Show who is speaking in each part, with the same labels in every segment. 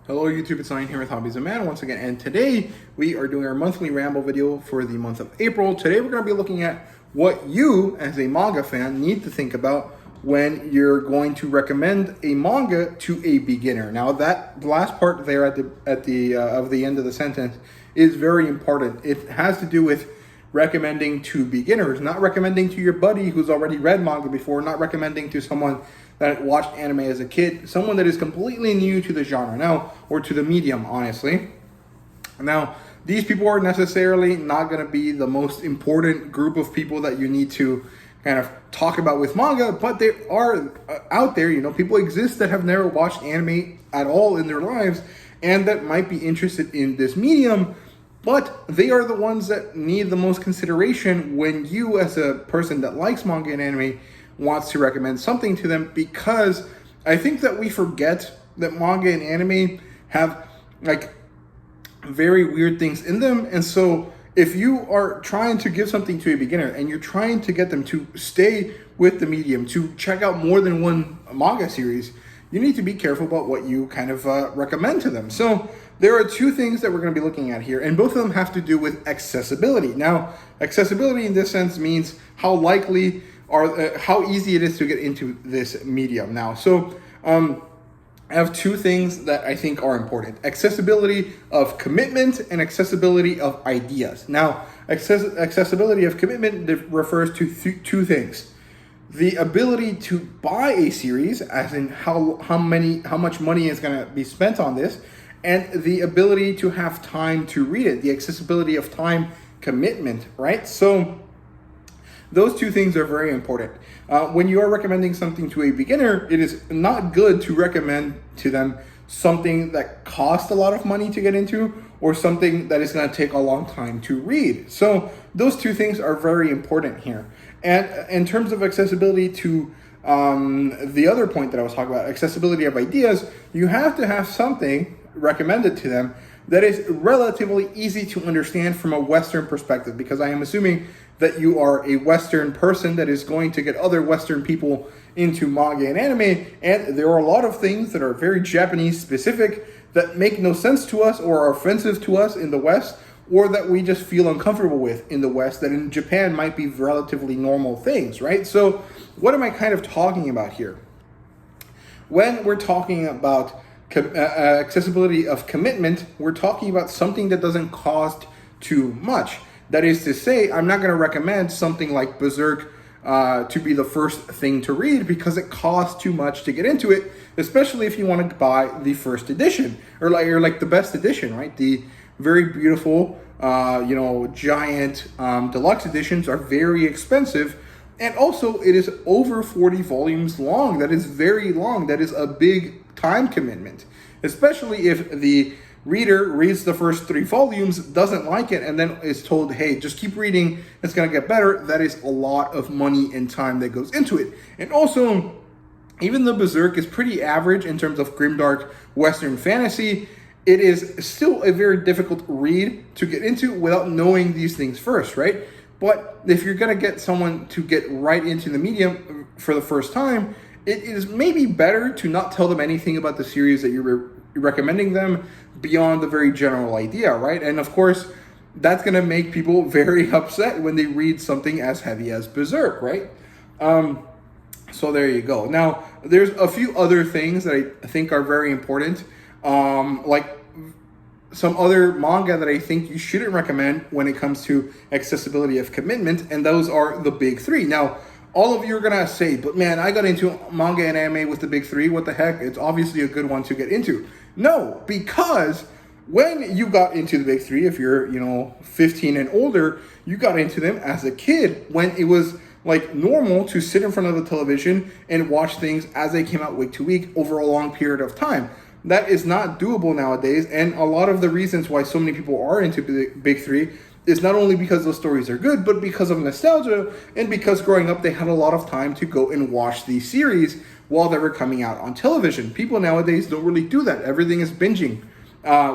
Speaker 1: Hello YouTube, it's Ryan here with Hobbies of Man once again, and today we are doing our monthly ramble video for the month of April. Today we're going to be looking at what you, as a manga fan, need to think about when you're going to recommend a manga to a beginner. Now that last part there at the end of the sentence is very important. It has to do with recommending to beginners, not recommending to your buddy who's already read manga before, not recommending to someone that watched anime as a kid, someone that is completely new to the genre now, or to the medium, honestly. Now, these people are necessarily not going to be the most important group of people that you need to kind of talk about with manga, but they are out there. People exist that have never watched anime at all in their lives and that might be interested in this medium, but they are the ones that need the most consideration when you, as a person that likes manga and anime, wants to recommend something to them, because I think that we forget that manga and anime have like very weird things in them. And so if you are trying to give something to a beginner and you're trying to get them to stay with the medium, to check out more than one manga series, you need to be careful about what you kind of recommend to them. So there are two things that we're going to be looking at here, and both of them have to do with accessibility. Now, accessibility in this sense means how likely or how easy it is to get into this medium now. So I have two things that I think are important: accessibility of commitment and accessibility of ideas. Now, accessibility of commitment refers to two things: the ability to buy a series, as in how much money is going to be spent on this, and the ability to have time to read it, the accessibility of time commitment, right? So those two things are very important. When you are recommending something to a beginner, it is not good to recommend to them something that costs a lot of money to get into, or something that is going to take a long time to read. So those two things are very important here. And in terms of accessibility to the other point that I was talking about, accessibility of ideas, you have to have something recommended to them that is relatively easy to understand from a Western perspective, because I am assuming that you are a Western person that is going to get other Western people into manga and anime, and there are a lot of things that are very Japanese specific that make no sense to us or are offensive to us in the West, or that we just feel uncomfortable with in the West, that in Japan might be relatively normal things, right? So what am I kind of talking about here? When we're talking about accessibility of commitment, we're talking about something that doesn't cost too much. That is to say, I'm not going to recommend something like Berserk to be the first thing to read, because it costs too much to get into it, especially if you want to buy the first edition or like the best edition, right? The very beautiful, giant deluxe editions are very expensive. And also, it is over 40 volumes long. That is very long. That is a big time commitment, especially if the reader reads the first 3 volumes, doesn't like it, and then is told, hey, just keep reading, it's going to get better. That is a lot of money and time that goes into it. And also, even though Berserk is pretty average in terms of grimdark Western fantasy, it is still a very difficult read to get into without knowing these things first, right? But if you're going to get someone to get right into the medium for the first time, it is maybe better to not tell them anything about the series that you're recommending them beyond the very general idea, right? And of course, that's going to make people very upset when they read something as heavy as Berserk, right? So there you go. Now, there's a few other things that I think are very important, like some other manga that I think you shouldn't recommend when it comes to accessibility of commitment, and those are the big 3. Now, all of you are going to say, but man, I got into manga and anime with the big 3. What the heck? It's obviously a good one to get into. No, because when you got into the big 3, if you're, 15 and older, you got into them as a kid when it was like normal to sit in front of the television and watch things as they came out week to week over a long period of time. That is not doable nowadays, and a lot of the reasons why so many people are into the big 3 is not only because those stories are good, but because of nostalgia, and because growing up they had a lot of time to go and watch these series while they were coming out on television. People nowadays don't really do that. Everything is binging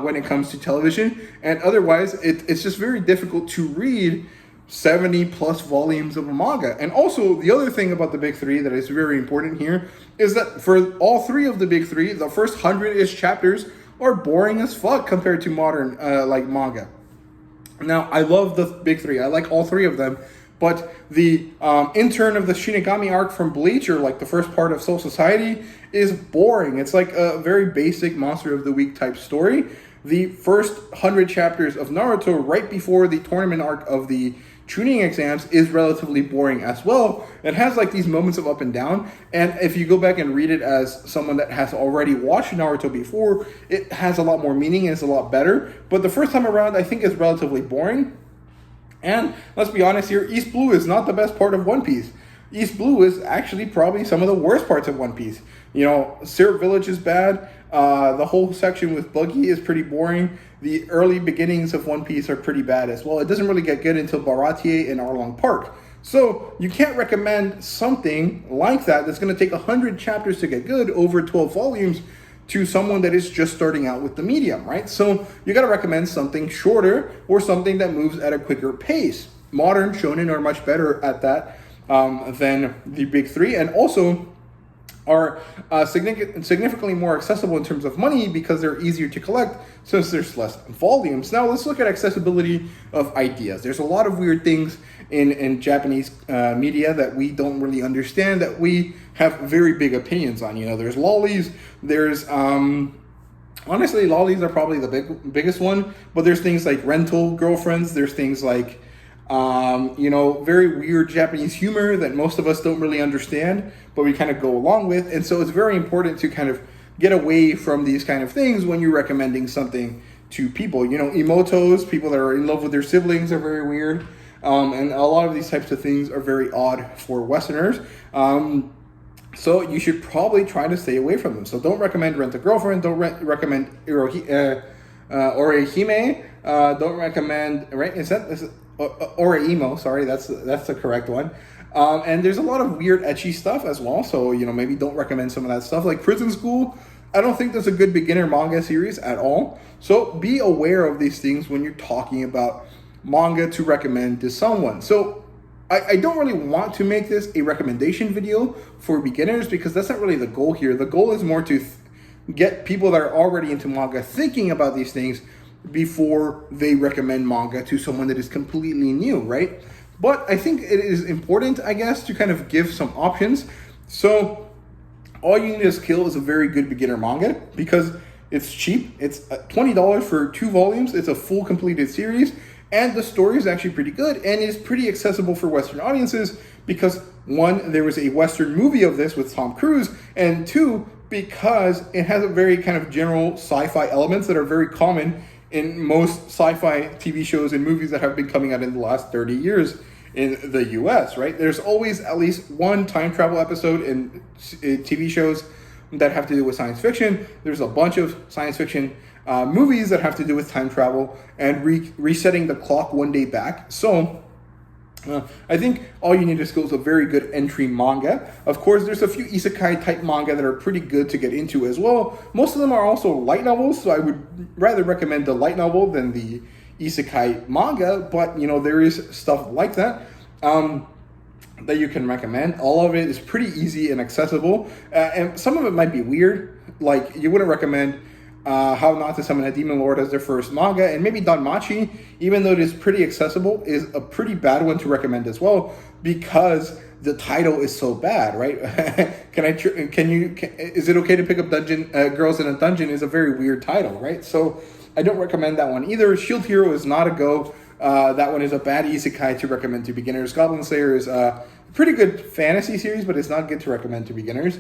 Speaker 1: when it comes to television, and otherwise it's just very difficult to read 70 plus volumes of a manga. And also, the other thing about the big 3 that is very important here is that for all 3 of the big 3, the first 100-ish chapters are boring as fuck compared to modern like manga. Now, I love the big three. I like all three of them. But the intern of the Shinigami arc from Bleach, or like the first part of Soul Society, is boring. It's like a very basic Monster of the Week type story. The first 100 chapters of Naruto, right before the tournament arc of the tuning exams, is relatively boring as well. It has like these moments of up and down. And if you go back and read it as someone that has already watched Naruto before, it has a lot more meaning and it's a lot better. But the first time around, I think it's relatively boring. And let's be honest here, East Blue is not the best part of One Piece. East Blue is actually probably some of the worst parts of One Piece. You know, Syrup Village is bad. The whole section with Buggy is pretty boring. The early beginnings of One Piece are pretty bad as well. It doesn't really get good until Baratie and Arlong Park. So you can't recommend something like that that's going to take 100 chapters to get good over 12 volumes to someone that is just starting out with the medium, right? So you got to recommend something shorter or something that moves at a quicker pace. Modern shonen are much better at that than the big three, and also are significantly more accessible in terms of money because they're easier to collect since there's less volumes. Now let's look at accessibility of ideas. There's a lot of weird things in Japanese media that we don't really understand, that we have very big opinions on. You know, there's lollies, there's honestly, lollies are probably the biggest one, but there's things like rental girlfriends, there's things like you know, very weird Japanese humor that most of us don't really understand, but we kind of go along with. And so it's very important to kind of get away from these kind of things when you're recommending something to people. You know, emotos, people that are in love with their siblings, are very weird. And a lot of these types of things are very odd for Westerners. So you should probably try to stay away from them. So don't recommend Rent a Girlfriend. Don't recommend Orehime. Don't recommend, right? Is that Oreimo? Sorry, that's the correct one. And there's a lot of weird ecchi stuff as well. So, you know, maybe don't recommend some of that stuff. Like Prison School, I don't think that's a good beginner manga series at all. So be aware of these things when you're talking about manga to recommend to someone. So I don't really want to make this a recommendation video for beginners because that's not really the goal here. The goal is more to get people that are already into manga thinking about these things before they recommend manga to someone that is completely new, right? But I think it is important, I guess, to kind of give some options. So All You Need Is Kill is a very good beginner manga because it's cheap. It's $20 for 2 volumes. It's a full completed series. And the story is actually pretty good and is pretty accessible for Western audiences because, one, there was a Western movie of this with Tom Cruise, and two, because it has a very kind of general sci-fi elements that are very common in most sci-fi TV shows and movies that have been coming out in the last 30 years in the US, right? There's always at least one time travel episode in TV shows that have to do with science fiction. There's a bunch of science fiction movies that have to do with time travel and resetting the clock one day back. So I think All You Need Is Kill is a very good entry manga. Of course, there's a few isekai type manga that are pretty good to get into as well. Most of them are also light novels, so I would rather recommend the light novel than the isekai manga, but you know, there is stuff like that that you can recommend. All of it is pretty easy and accessible, and some of it might be weird. Like, you wouldn't recommend How Not to Summon a Demon Lord as their first manga, and maybe Danmachi, even though it is pretty accessible, is a pretty bad one to recommend as well because the title is so bad, right? Is it okay to pick up Girls in a Dungeon is a very weird title, right? So I don't recommend that one either. Shield Hero is not a go. That one is a bad isekai to recommend to beginners. Goblin Slayer is a pretty good fantasy series, but it's not good to recommend to beginners.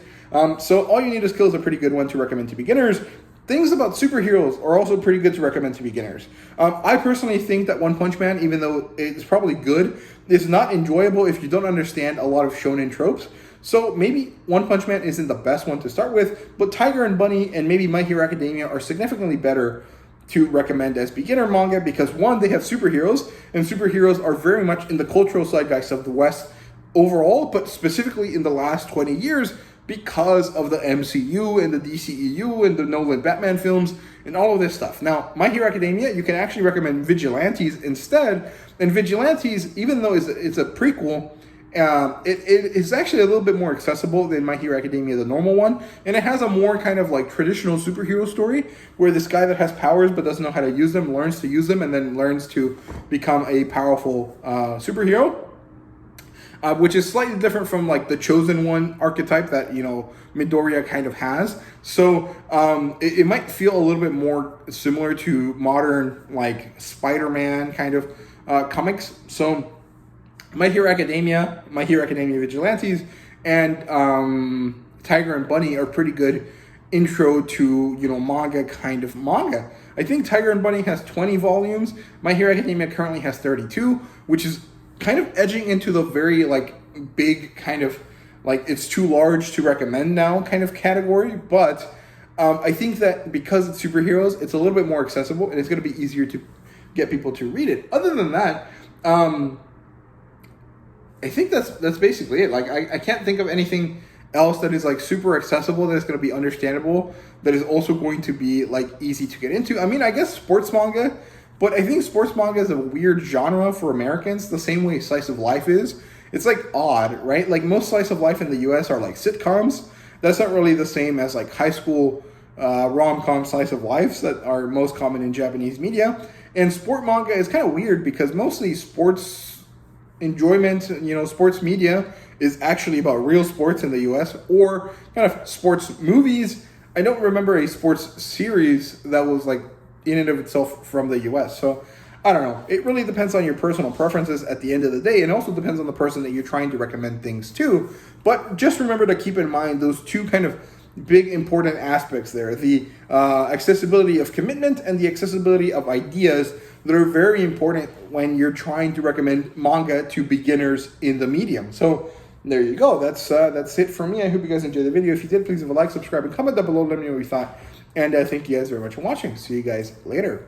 Speaker 1: So All You Need Is Kill is a pretty good one to recommend to beginners. Things about superheroes are also pretty good to recommend to beginners. I personally think that One Punch Man, even though it's probably good, is not enjoyable if you don't understand a lot of shonen tropes. So maybe One Punch Man isn't the best one to start with, but Tiger and Bunny and maybe My Hero Academia are significantly better to recommend as beginner manga because, one, they have superheroes, and superheroes are very much in the cultural zeitgeist of the West overall, but specifically in the last 20 years because of the MCU and the DCEU and the Nolan Batman films and all of this stuff. Now, My Hero Academia, you can actually recommend Vigilantes instead, and Vigilantes, even though it's a prequel, It is actually a little bit more accessible than My Hero Academia, the normal one, and it has a more kind of like traditional superhero story where this guy that has powers but doesn't know how to use them learns to use them and then learns to become a powerful superhero. Which is slightly different from like the chosen one archetype that, you know, Midoriya kind of has. So it might feel a little bit more similar to modern like Spider-Man kind of comics. So My Hero Academia, My Hero Academia Vigilantes, and Tiger and Bunny are pretty good intro to, you know, manga kind of manga. I think Tiger and Bunny has 20 volumes. My Hero Academia currently has 32, which is kind of edging into the very like big kind of like it's too large to recommend now kind of category. But I think that because it's superheroes, it's a little bit more accessible and it's going to be easier to get people to read it. Other than that, I think that's basically it. Like I can't think of anything else that is like super accessible, that is going to be understandable, that is also going to be like easy to get into. I mean, I guess sports manga. But I think sports manga is a weird genre for Americans, the same way slice of life is. It's like odd, right? Like most slice of life in the US are like sitcoms. That's not really the same as like high school rom-com slice of lives that are most common in Japanese media. And sport manga is kind of weird because mostly sports enjoyment, you know, sports media is actually about real sports in the US or kind of sports movies. I don't remember a sports series that was like in and of itself from the US. So I don't know. It really depends on your personal preferences at the end of the day. And also depends on the person that you're trying to recommend things to. But just remember to keep in mind those two kind of big important aspects there. The accessibility of commitment and the accessibility of ideas that are very important when you're trying to recommend manga to beginners in the medium. So there you go. That's it for me. I hope you guys enjoyed the video. If you did, please leave a like, subscribe, and comment down below. Let me know what you thought. And thank you guys very much for watching. See you guys later.